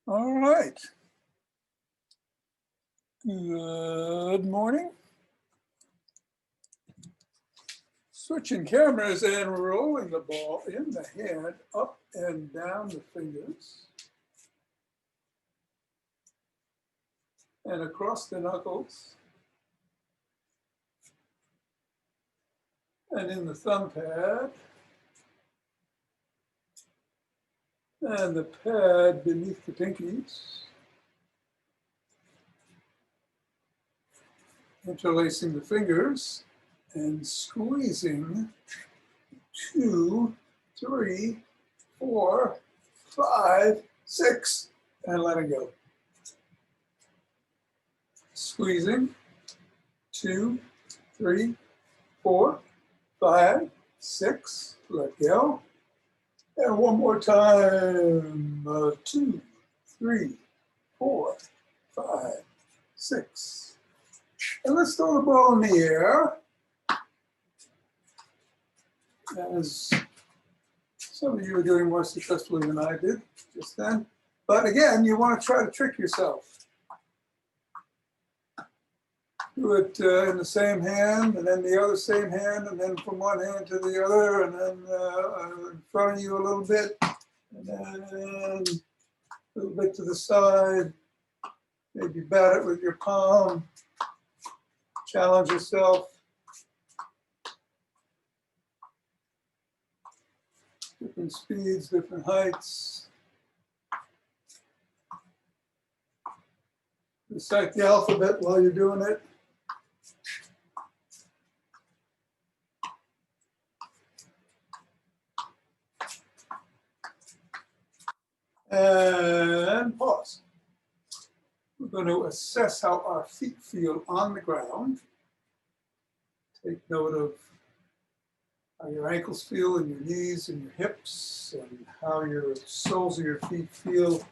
All right. Good morning. Switching cameras and rolling the ball in the hand, up and down the fingers, and across the knuckles, and in the thumb pad, and the pad beneath the pinkies, interlacing the fingers and squeezing 2, 3, 4, 5, 6, and letting go. Squeezing 2, 3, 4, 5, 6, let go. And one more time, 2, 3, 4, 5, 6. And let's throw the ball in the air. As some of you are doing more successfully than I did just then. But again, you want to try to trick yourself. Do it in the same hand, and then the other same hand, and then from one hand to the other, and then in front of you a little bit, and then a little bit to the side. Maybe bat it with your palm. Challenge yourself. Different speeds, different heights. Recite the alphabet while you're doing it. And pause. We're going to assess how our feet feel on the ground. Take note of how your ankles feel and your knees and your hips, and how your soles of your feet feel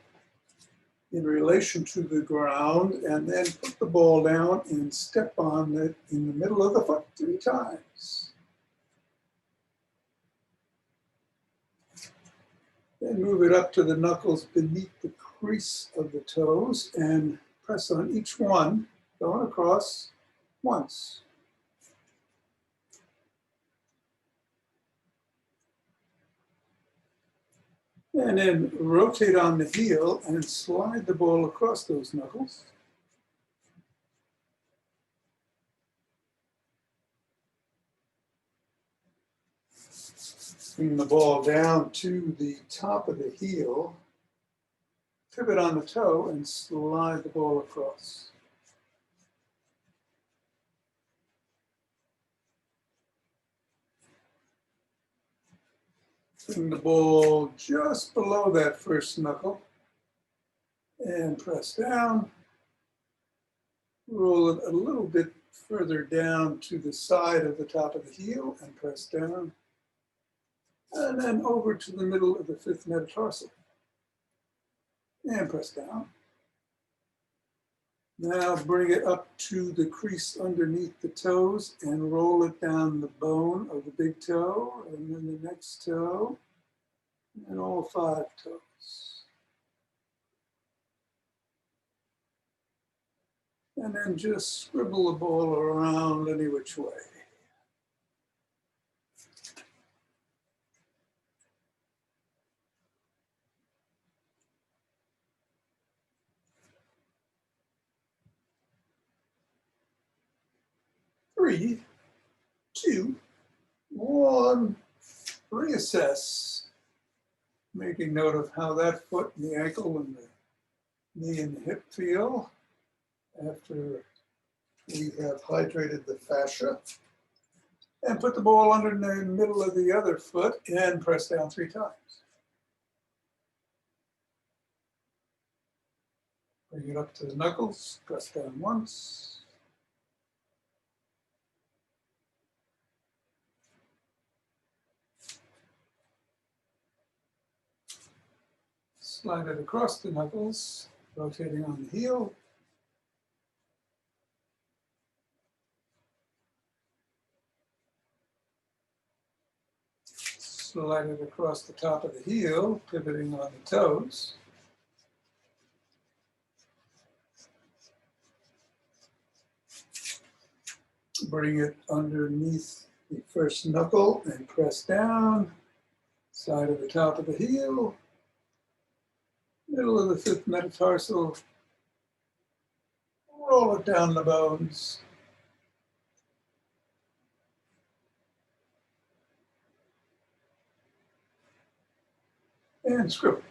in relation to the ground, and then put the ball down and step on it in the middle of the foot 3 times. Then move it up to the knuckles beneath the crease of the toes and press on each one, going across once. And then rotate on the heel and slide the ball across those knuckles. Bring the ball down to the top of the heel, pivot on the toe, and slide the ball across. Bring the ball just below that first knuckle and press down. Roll it a little bit further down to the side of the top of the heel and press down. And then over to the middle of the 5th metatarsal and press down. Now bring it up to the crease underneath the toes and roll it down the bone of the big toe, and then the next toe, and all 5 toes. And then just scribble the ball around any which way. Three, 2, 1, reassess. Making note of how that foot and the ankle and the knee and the hip feel after we have hydrated the fascia. And put the ball under the middle of the other foot and press down 3 times. Bring it up to the knuckles, press down once. Slide it across the knuckles, rotating on the heel. Slide it across the top of the heel, pivoting on the toes. bring it underneath the first knuckle and press down, side of the top of the heel, middle of the fifth metatarsal, roll it down the bones. And screw.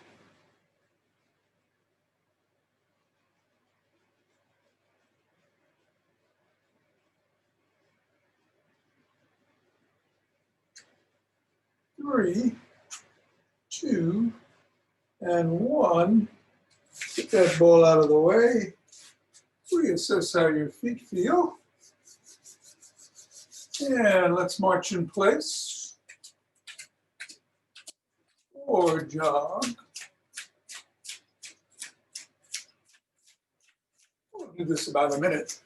Three, two, and one. Get that ball out of the way. Reassess how your feet feel. And let's march in place. Or jog. We'll do this about a minute.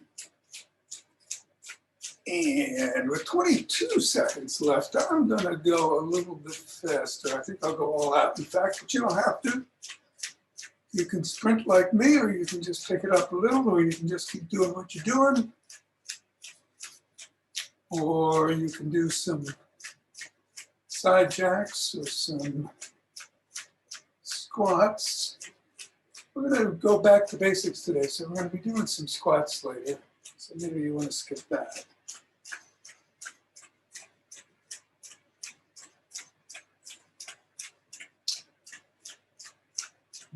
And with 22 seconds left, I'm going to go a little bit faster. I think I'll go all out, in fact, but you don't have to. You can sprint like me, or you can just pick it up a little, or you can just keep doing what you're doing. Or you can do some side jacks or some squats. We're going to go back to basics today, so we're going to be doing some squats later. So maybe you want to skip that.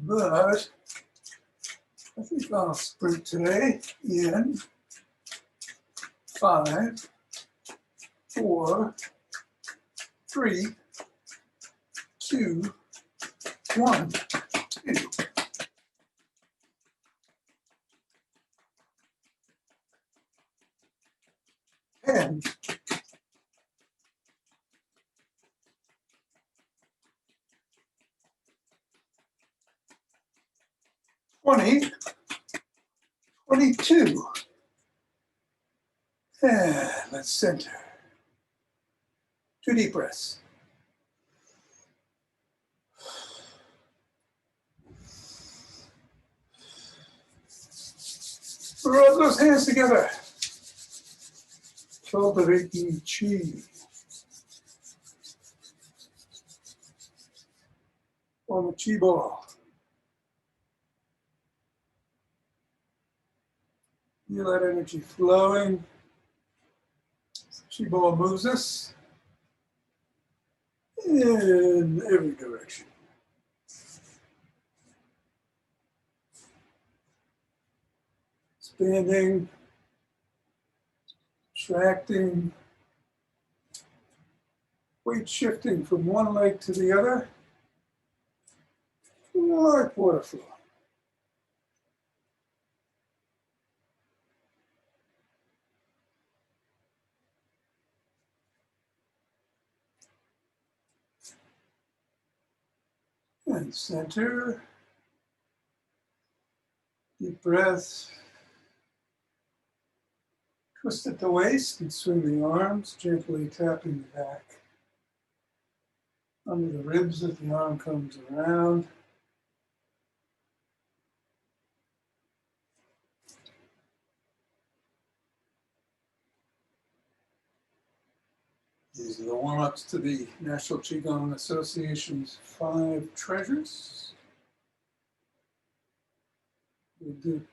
But I think I'll sprint today in 5, 4, 3, 2, 1. And 20, 22. And let's center. 2 deep breaths. Rub those hands together. Cultivating chi. Form a chi ball. Feel that energy flowing. Chi ball moves us in every direction. Expanding, contracting, weight shifting from one leg to the other, like water flow. And center, deep breath. Twist at the waist and swing the arms, gently tapping the back. Under the ribs as the arm comes around. These are the warm-ups to the National Qigong Association's 5 treasures. We'll do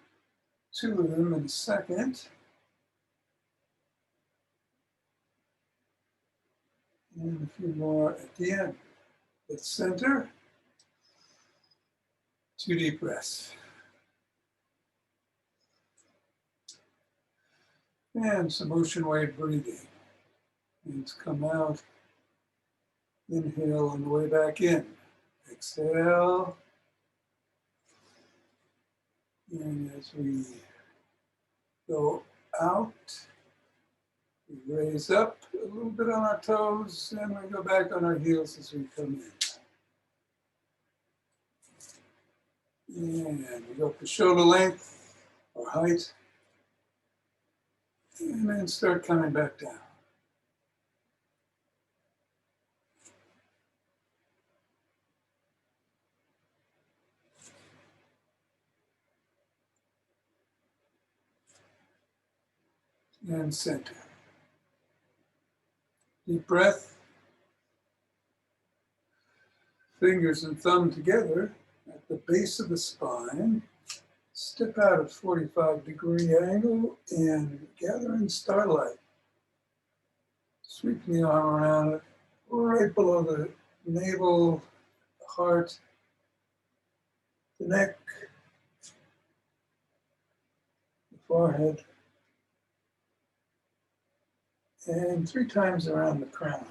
2 of them in a second. And a few more at the end. Let's center. 2 deep breaths. And some ocean wave breathing. Hands come out. Inhale on the way back in. Exhale. And as we go out, we raise up a little bit on our toes, and we go back on our heels as we come in. And we go for shoulder length or height, and then start coming back down. And center. Deep breath. Fingers and thumb together at the base of the spine. Step out at 45-degree angle and gather in starlight. Sweep the arm around it, right below the navel, the heart, the neck, the forehead, and 3 times around the crown.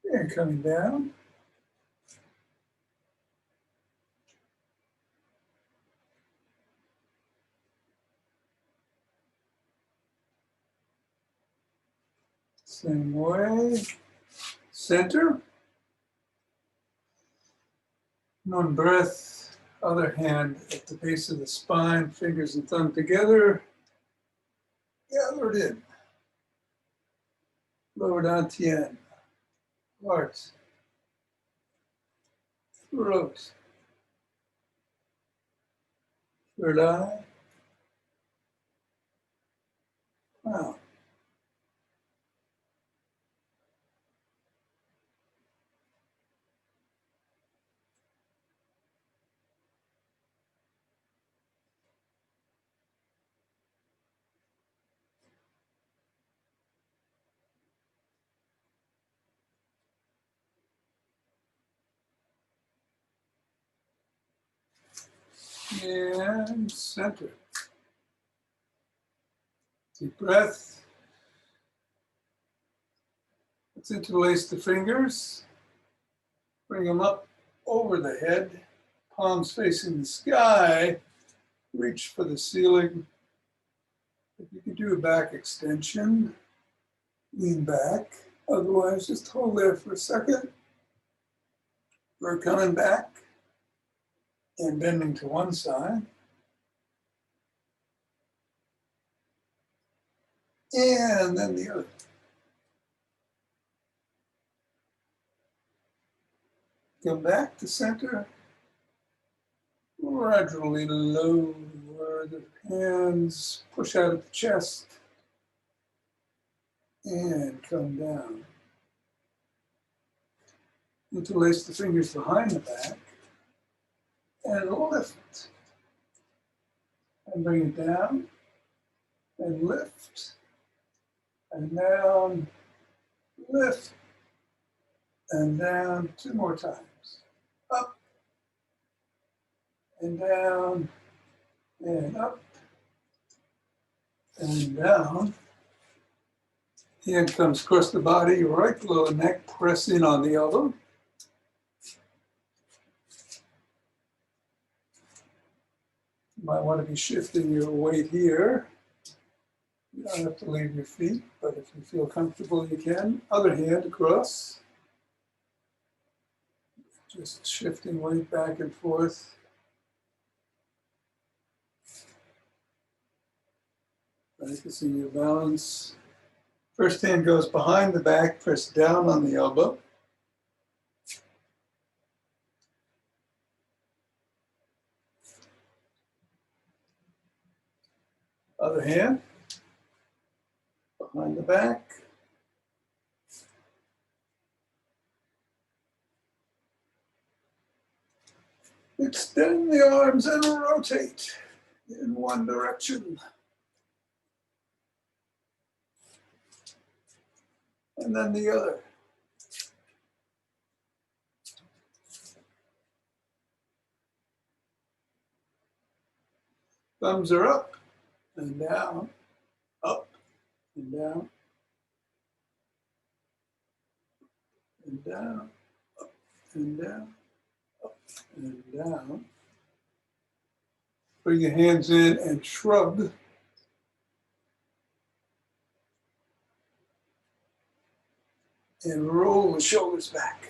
And coming down. Same way. Center. One breath, other hand at the base of the spine, fingers and thumb together. Gather it in. Lower down tien. Heart. Throat. Third eye. Crown. And center. Deep breath. Let's interlace the fingers. Bring them up over the head. Palms facing the sky. Reach for the ceiling. If you can do a back extension, lean back. Otherwise, just hold there for a second. We're coming back and bending to one side. And then the other. Come back to center. Gradually lower the hands, push out at the chest, and come down. Interlace the fingers behind the back, and lift. And bring it down, and lift, and down, lift, and down 2 more times. Up, and down, and up, and down. Hand comes across the body, right below the neck, press in on the elbow. You might want to be shifting your weight here. You don't have to leave your feet, but if you feel comfortable, you can. Other hand across. Just shifting weight back and forth. Practicing your balance. First hand goes behind the back, press down on the elbow. Other hand, behind the back. Extend the arms and rotate in one direction. And then the other. Thumbs are up and down, up and down, and down, up and down, up and down. Bring your hands in and shrug. And roll the shoulders back.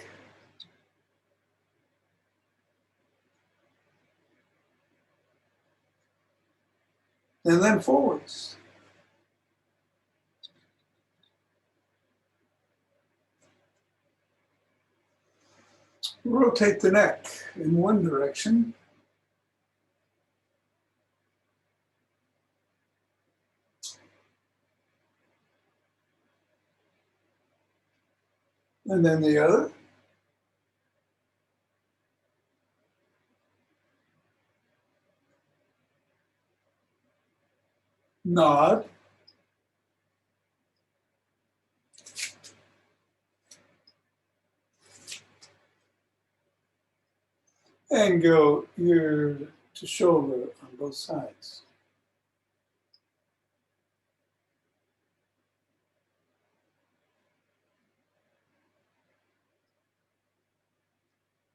And then forwards. Rotate the neck in one direction And then the other. Nod. And go ear to shoulder on both sides.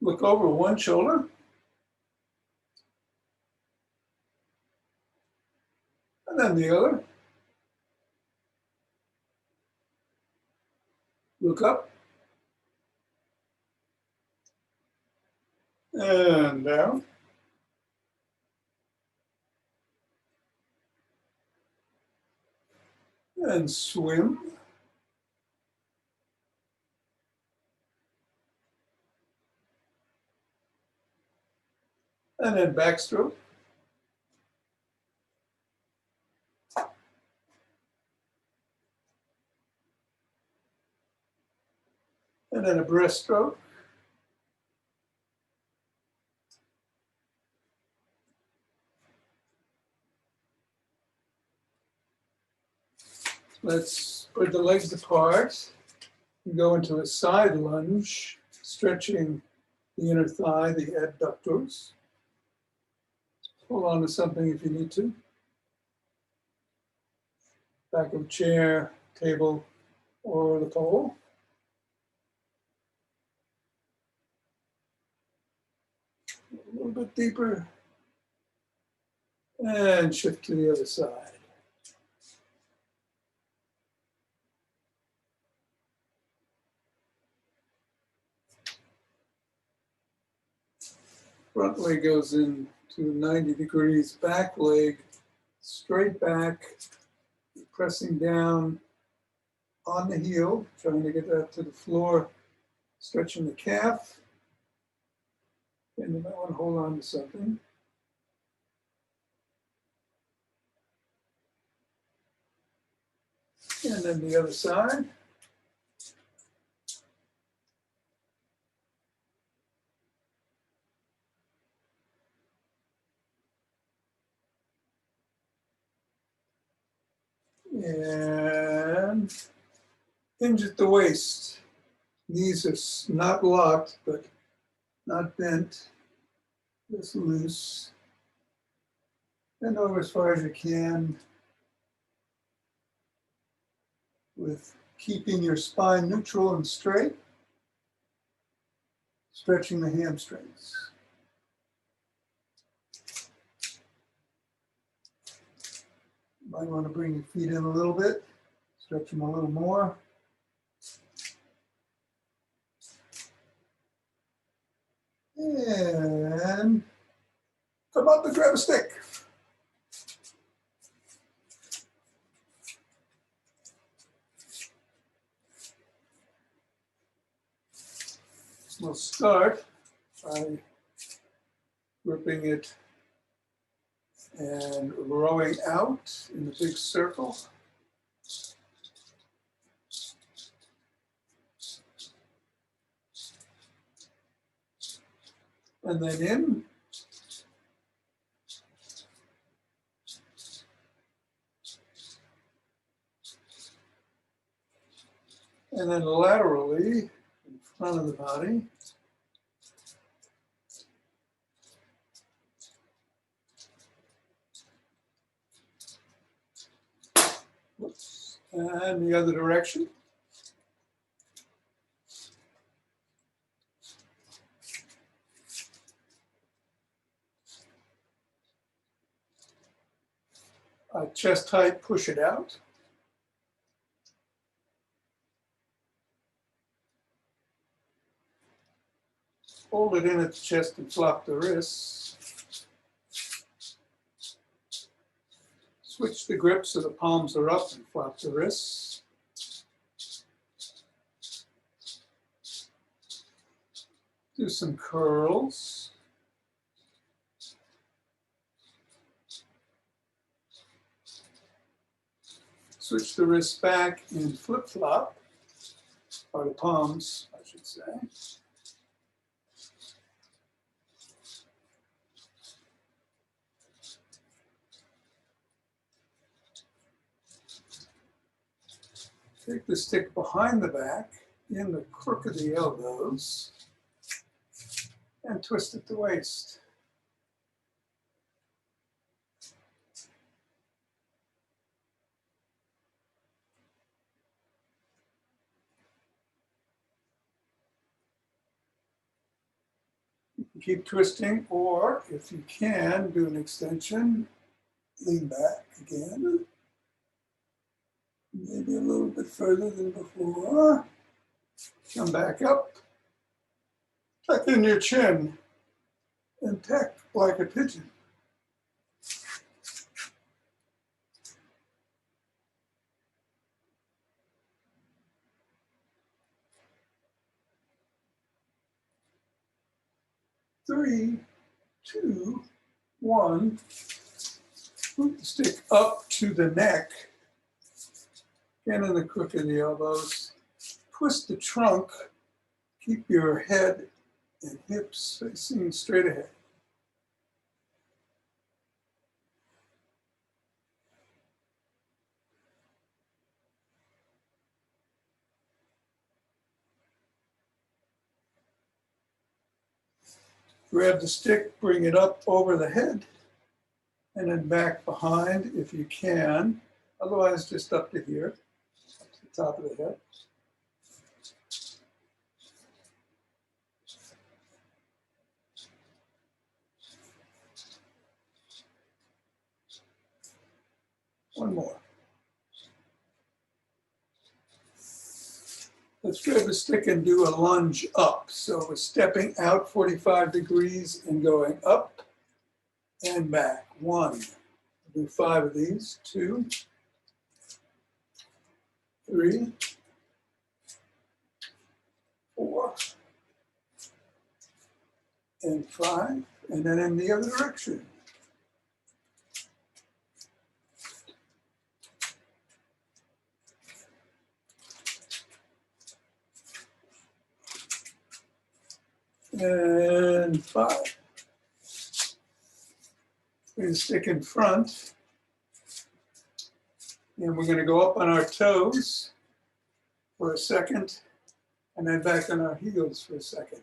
Look over one shoulder. And then the other. Look up. And down. And swim. And then backstroke. And then a breaststroke. Let's spread the legs apart and go into a side lunge, stretching the inner thigh, the adductors. Hold on to something if you need to. Back of chair, table, or the pole. A little bit deeper. And shift to the other side. Front leg goes into 90 degrees, back leg straight back, pressing down on the heel, trying to get that to the floor, stretching the calf. And you might want to hold on to something. And then the other side. And hinge at the waist. Knees are not locked, but not bent. Just loose. Bend over as far as you can, with keeping your spine neutral and straight, stretching the hamstrings. Might want to bring your feet in a little bit, stretch them a little more. And come up and grab a stick. We'll start by gripping it and rowing out in a big circle. And then in. And then laterally in front of the body. Whoops. And the other direction. Chest height, push it out. Hold it in at the chest and flop the wrists. Switch the grip so the palms are up and flop the wrists. Do some curls. Switch the wrists back and flip-flop. or the palms, I should say. Take the stick behind the back in the crook of the elbows and twist at the waist. You can keep twisting, or if you can, do an extension, lean back again. Maybe a little bit further than before. Come back up. Tuck in your chin and peck like a pigeon. Three, two, one. Put the stick up to the neck. Again in the crook of the elbows. Twist the trunk. Keep your head and hips facing straight ahead. Grab the stick, bring it up over the head, and then back behind if you can. Otherwise, just up to here, up to the top of the head. One more. Let's grab the stick and do a lunge up. So we're stepping out 45 degrees and going up and back. One. We'll do 5 of these. 2, 3, 4, and 5. And then in the other direction. And 5. Bring the stick in front. And we're going to go up on our toes for a second, and then back on our heels for a second.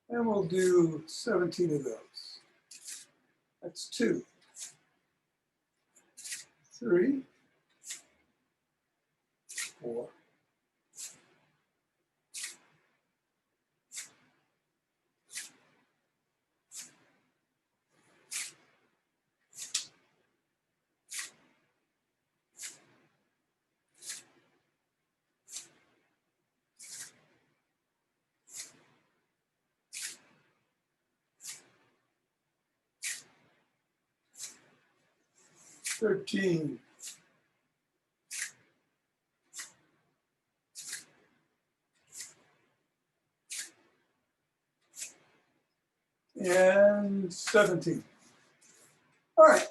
And we'll do 17 of those. That's 2, 3, 4, 13, and 17. All right,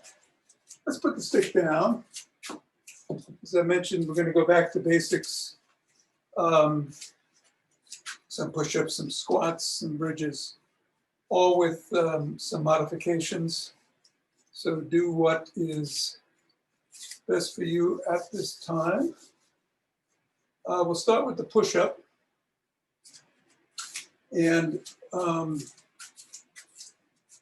let's put the stick down. As I mentioned, we're going to go back to basics. Some push-ups, some squats, some bridges, all with some modifications. So do what is best for you at this time. We'll start with the push-up. And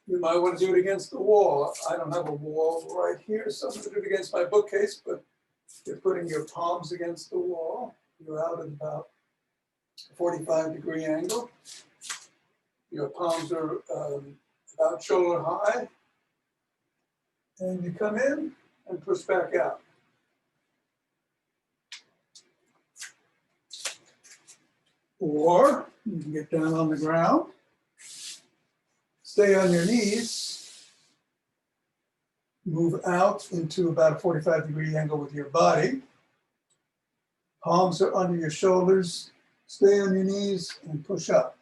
you might want to do it against the wall. I don't have a wall right here, so I'm going to do it against my bookcase, but you're putting your palms against the wall. You're out at about a 45-degree angle. Your palms are about shoulder high. And you come in and push back out. Or you can get down on the ground, stay on your knees, move out into about a 45-degree angle with your body. Palms are under your shoulders, stay on your knees and push up.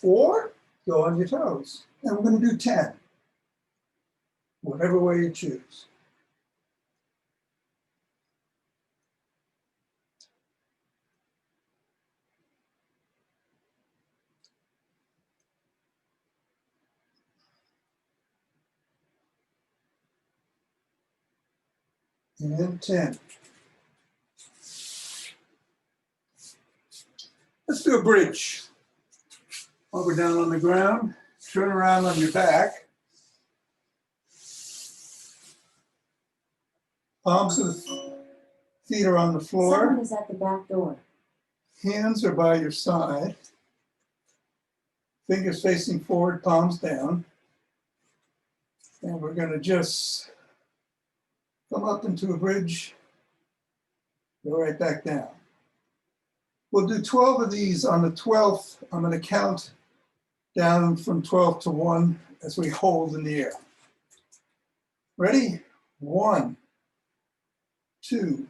Or go on your toes. And we're going to do 10. Whatever way you choose. and 10. Let's do a bridge. While we're down on the ground, turn around on your back. Palms of the feet are on the floor. Someone is at the back door. Hands are by your side. Fingers facing forward, palms down. And we're going to just come up into a bridge, go right back down. We'll do 12 of these. On the 12th, I'm going to count down from 12 to 1 as we hold in the air. Ready? 1, 2,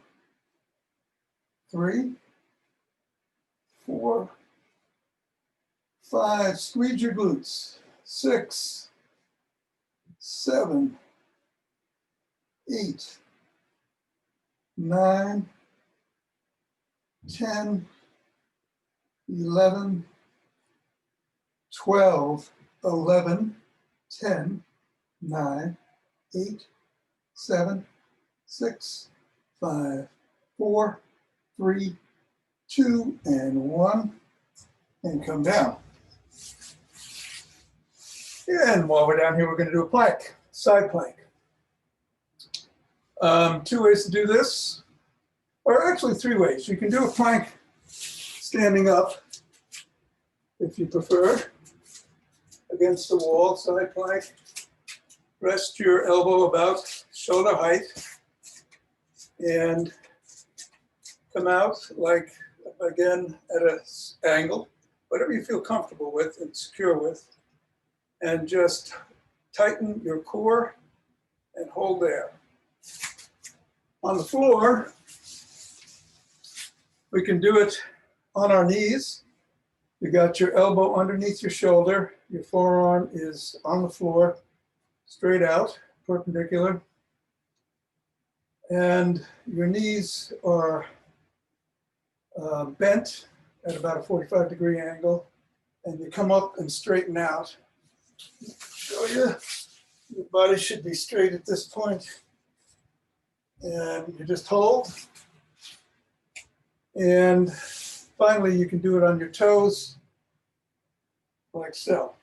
3, 4, 5, squeeze your glutes. 6, 7, 8, 9, 10, 11, 12, 11, 10, 9, 8, 7, 6, 5, 4, 3, 2, and 1, and come down. And while we're down here, we're going to do a plank, side plank. 2 ways to do this, or actually 3 ways. You can do a plank standing up, if you prefer, against the wall, side plank. Rest your elbow about shoulder height and come out like, again, at an angle, whatever you feel comfortable with and secure with, and just tighten your core and hold there. On the floor, we can do it on our knees. You got your elbow underneath your shoulder, your forearm is on the floor, straight out, perpendicular, and your knees are bent at about a 45-degree angle, and you come up and straighten out. Show you, your body should be straight at this point, and you just hold. And finally, you can do it on your toes, like so.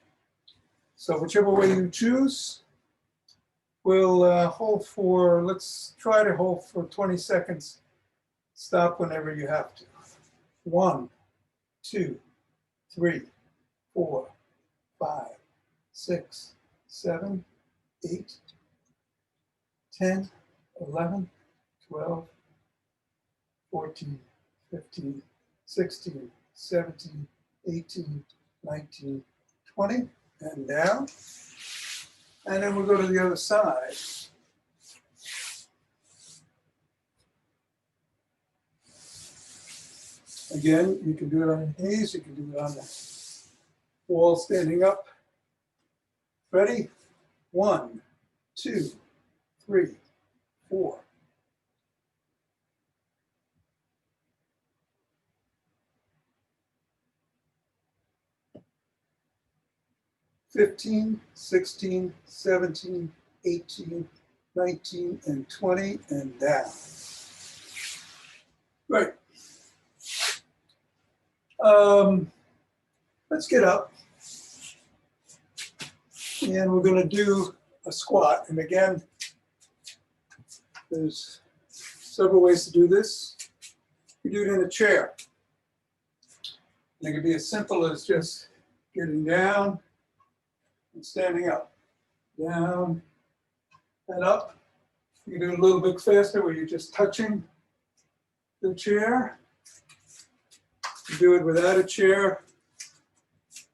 So whichever way you choose, we'll hold for, let's try to hold for 20 seconds. Stop whenever you have to. 1, 2, 3, 4, 5, 6, 7, 8, 10, 11, 12, 14, 15, 16, 17, 18, 19, 20, and down. And then we'll go to the other side. Again, you can do it on your knees, you can do it on the wall standing up. Ready? 1, 2, 3, 4. 15, 16, 17, 18, 19, and 20, and down. Right. Let's get up. And we're going to do a squat. And again, there's several ways to do this. You do it in a chair. And it can be as simple as just getting down and standing up, down and up. You can do it a little bit faster where you're just touching the chair. You do it without a chair,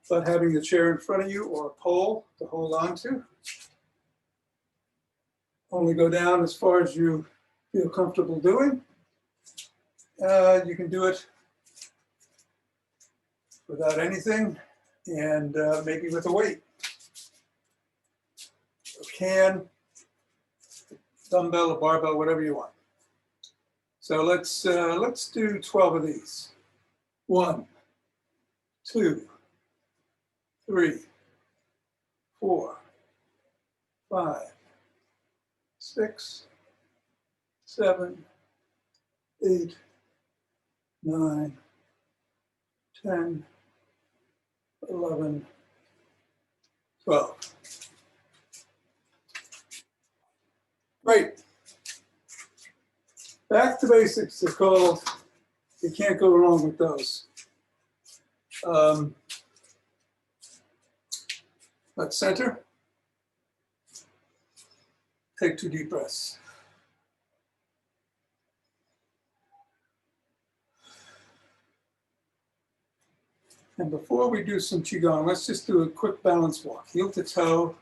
but having the chair in front of you or a pole to hold on to. Only go down as far as you feel comfortable doing. You can do it without anything and maybe with a weight. A can, dumbbell, a barbell, whatever you want. So let's do 12 of these. 1, 2, 3, 4, 5, 6, 7, 8, 9, 10, 11, 12. Great. Back to basics. They're called, you can't go wrong with those. Let's center. Take 2 deep breaths. And before we do some Qigong, let's just do a quick balance walk. Heel to toe,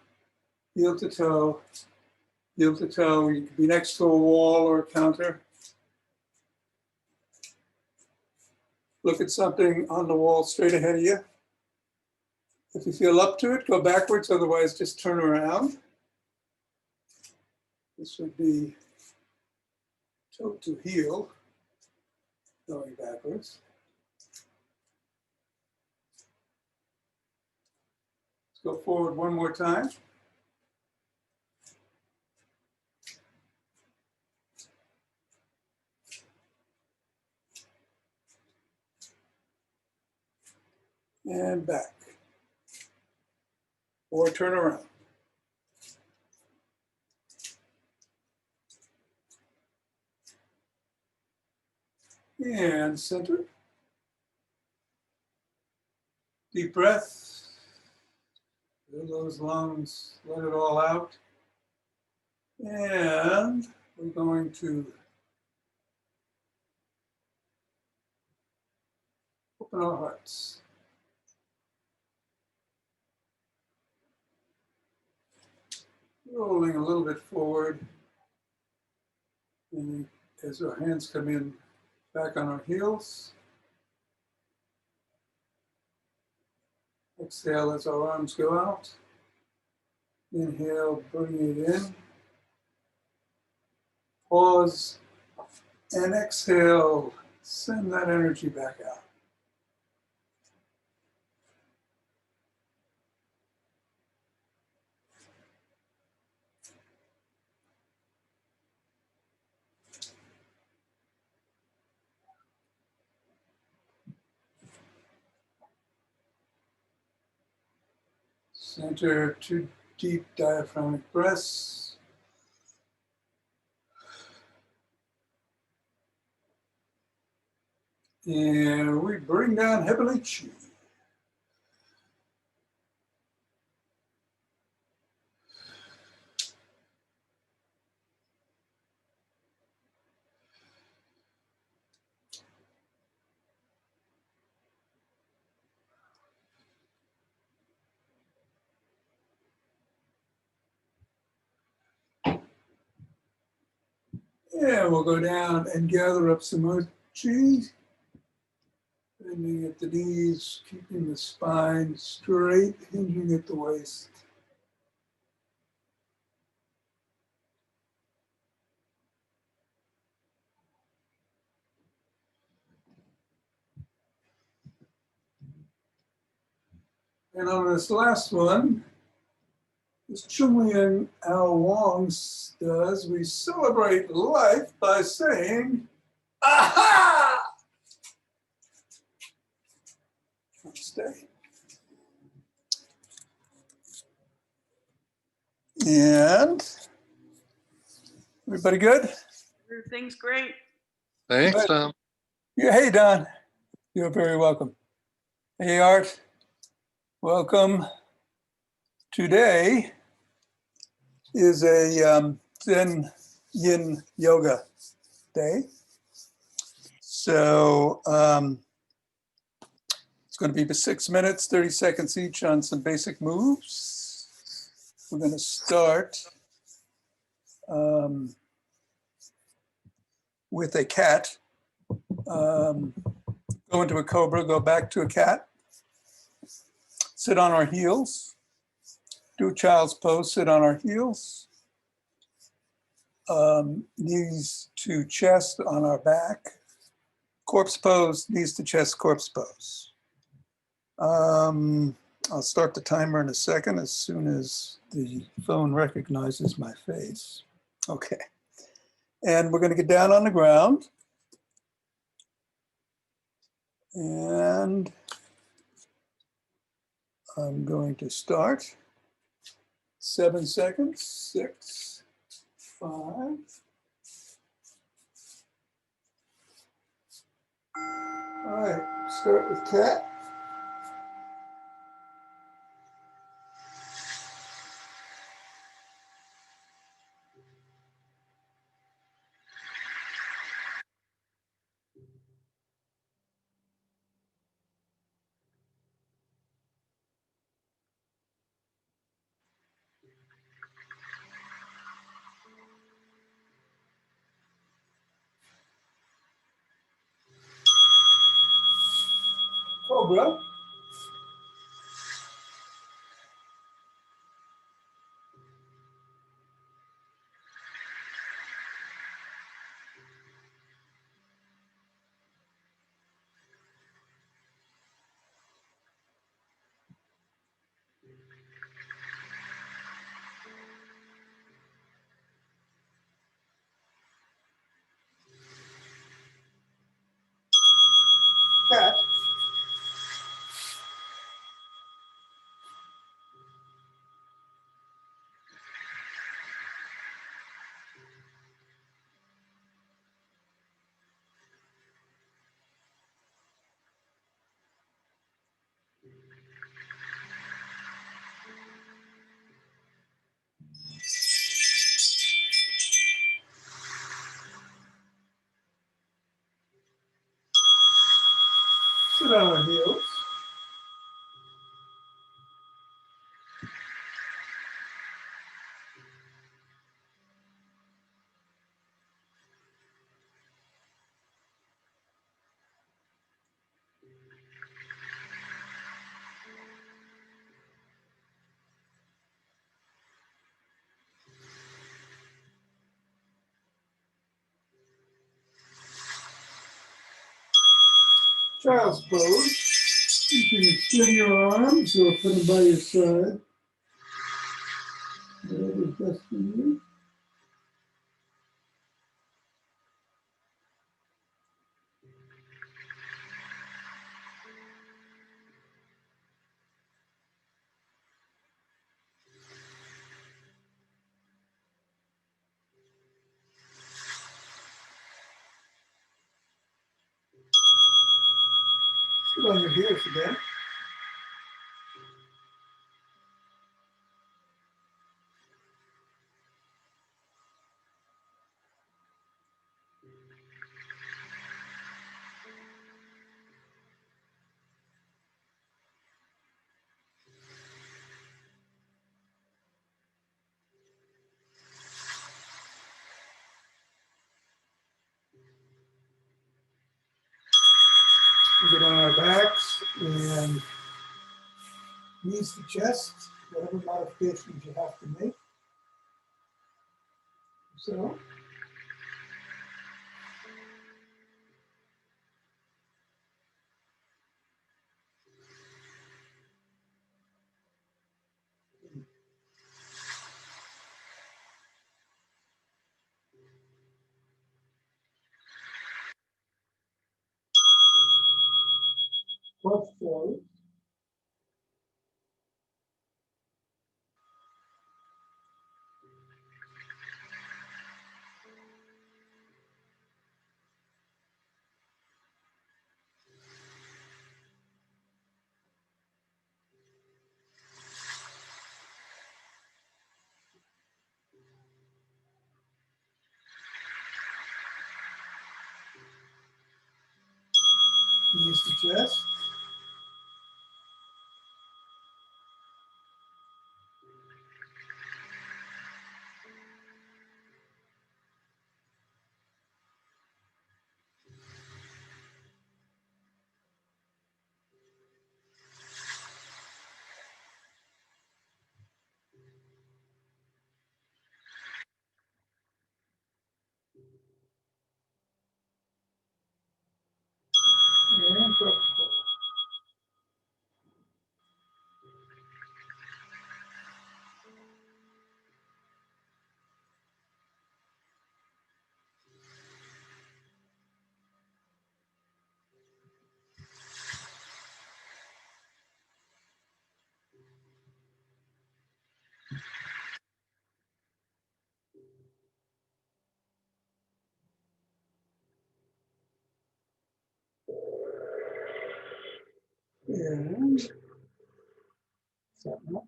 heel to toe, heel to toe. You can be next to a wall or a counter. Look at something on the wall straight ahead of you. If you feel up to it, go backwards. Otherwise, just turn around. This would be toe to heel, going backwards. Let's go forward one more time. And back. Or turn around. And center. Deep breath. Fill those lungs, let it all out. And we're going to open our hearts. Rolling a little bit forward. And as our hands come in, back on our heels. Exhale as our arms go out. Inhale, bring it in. Pause and exhale. Send that energy back out. Center 2 deep diaphragmatic breaths. And we bring down heavenly chi. And we'll go down and gather up some more chi. Bending at the knees, keeping the spine straight, hinging at the waist. And on this last one, as Chunglian Ao Wong does, we celebrate life by saying, aha! Stay. And everybody good? Everything's great. Thanks, Tom. Yeah, hey, Don. You're very welcome. Hey, Art. Welcome. Today is a Zen Yin Yoga day. So it's going to be 6 minutes, 30 seconds each on some basic moves. We're going to start with a cat. Go into a cobra, go back to a cat. Sit on our heels. Do child's pose, sit on our heels. Knees to chest on our back. Corpse pose, knees to chest, corpse pose. I'll start the timer in a second as soon as the phone recognizes my face. Okay. And we're going to get down on the ground. And I'm going to start. 7 seconds, 6, 5. All right, start with cat. Cobra. Cat. Sit on our heels. Child's pose. You can extend your arms or put them by your side. Whatever's best for you. Sit on your heels again. We get on our backs and knees to chest, whatever modifications you have to make. So. Cross forward. Knees to chest. And cross forward. And something else.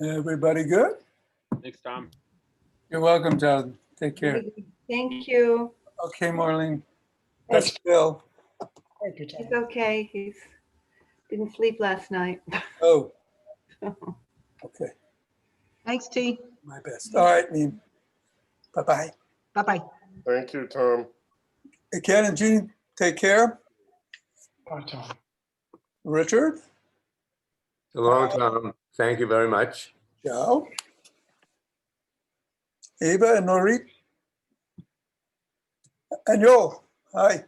Everybody good? Thanks, Tom. You're welcome, Jonathan. Take care. Thank you. Okay, Marlene. That's Bill. Thank you, Tom. He's okay. He's didn't sleep last night. Oh, okay. Thanks, T. My best. All right, Neem. Bye-bye. Bye-bye. Thank you, Tom. Hey, Ken and Jean, take care. Bye, Tom. Richard, Hello, Tom. Thank you very much. Joe, Eva and Norit, and Joel. Hi.